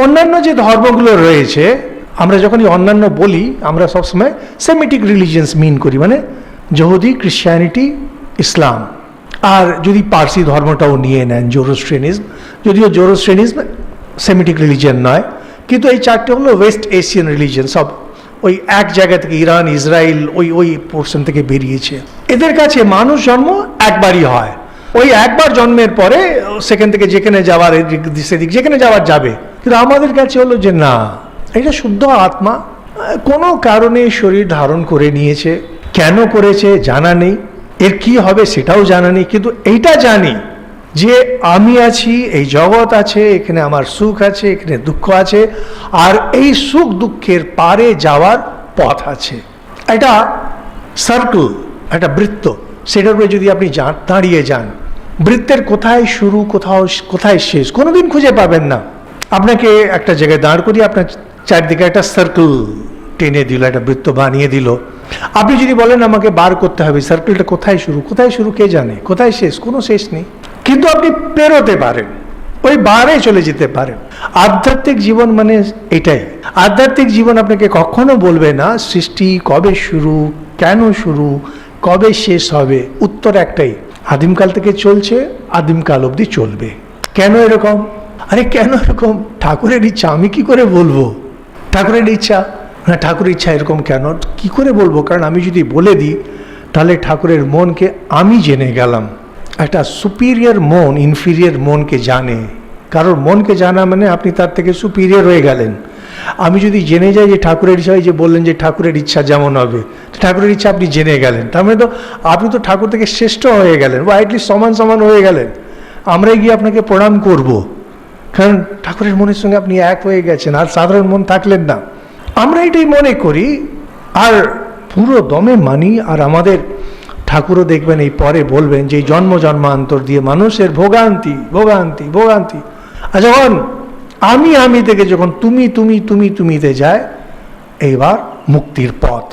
অন্যান্য যে ধর্মগুলো রয়েছে, আমরা যখনই অন্যান্য বলি আমরা সবসময় সেমিটিক রিলিজিয়ান্স মিন করি, মানে যহুদি, ক্রিশ্চিয়ানিটি, ইসলাম। আর যদি পার্সি ধর্মটাও নিয়ে নেন, জোরোস্ট্রিয়ানিজম, যদিও জোরোস্ট্রিয়ানিজম সেমিটিক রিলিজিয়ান নয়, কিন্তু এই চারটে হলো ওয়েস্ট এশিয়ান রিলিজিয়ান, সব ওই এক জায়গা থেকে, ইরান, ইসরায়েল, ওই ওই পোর্শন থেকে বেরিয়েছে। এদের কাছে মানুষ জন্ম একবারই হয়, ওই একবার জন্মের পরে সেখান থেকে যেখানে যাওয়ার, সেদিক যেখানে যাওয়ার যাবে। কিন্তু আমাদের কাছে হলো যে না, এটা শুদ্ধ আত্মা কোনো কারণে শরীর ধারণ করে নিয়েছে, কেন করেছে জানা নেই, এর কি হবে সেটাও জানা নেই, কিন্তু এইটা জানি যে আমি আছি, এই জগৎ আছে, এখানে আমার সুখ আছে, এখানে দুঃখ আছে, আর এই সুখ দুঃখের পারে যাওয়ার পথ আছে। এটা সার্কেল, একটা বৃত্ত, সেটার উপরে যদি আপনি দাঁড়িয়ে যান, বৃত্তের কোথায় শুরু, কোথায় শেষ কোনোদিন খুঁজে পাবেন না। আপনাকে একটা জায়গায় দাঁড় করিয়ে আপনার চারদিকে একটা সার্কেল টেনে দিল, একটা বৃত্ত বানিয়ে দিল। আপনি যদি বলেন আমাকে বার করতে হবে সার্কেলটা কোথায় শুরু কে জানে, কোথায় শেষ, কোনো শেষ নেই, কিন্তু আপনি পেরোতে পারেন, ওই বারে চলে যেতে পারেন। আধ্যাত্মিক জীবন মানে এটাই। আধ্যাত্মিক জীবন আপনাকে কখনো বলবে না সৃষ্টি কবে শুরু, কেন শুরু, কবে শেষ হবে। উত্তর একটাই, আদিমকাল থেকে চলছে, আদিমকাল অবধি চলবে। কেন এরকম? আরে কেন এরকম? ঠাকুরের ইচ্ছা, আমি কি করে বলবো ঠাকুরের ইচ্ছা? না, ঠাকুরের ইচ্ছা এরকম কেন, কি করে বলবো? কারণ আমি যদি বলে দিই তাহলে ঠাকুরের মনকে আমি জেনে গেলাম। একটা সুপিরিয়র মন ইনফিরিয়র মনকে জানে, কারোর মনকে জানা মানে আপনি তার থেকে সুপিরিয়র হয়ে গেলেন। আমি যদি জেনে যাই যে ঠাকুরের ইচ্ছা, যে বললেন যে ঠাকুরের ইচ্ছা যেমন হবে, ঠাকুরের ইচ্ছা আপনি জেনে গেলেন, তার মানে তো আপনি তো ঠাকুর থেকে শ্রেষ্ঠ হয়ে গেলেন, বা অ্যাটলিস্ট সমান সমান হয়ে গেলেন। আমরাই গিয়ে আপনাকে প্রণাম করব, কারণ ঠাকুরের মনের সঙ্গে আপনি এক হয়ে গেছেন, আর সাধারণ মন থাকলেন না। আমরা এটাই মনে করি আর পুরো দমে মানি। আর আমাদের ঠাকুরও দেখবেন এই পরে বলবেন যে জন্ম জন্মান্তর দিয়ে মানুষের ভোগান্তি ভোগান্তি ভোগান্তি, আর যখন আমি থেকে যখন তুমিতে যায়, এইবার মুক্তির পথ।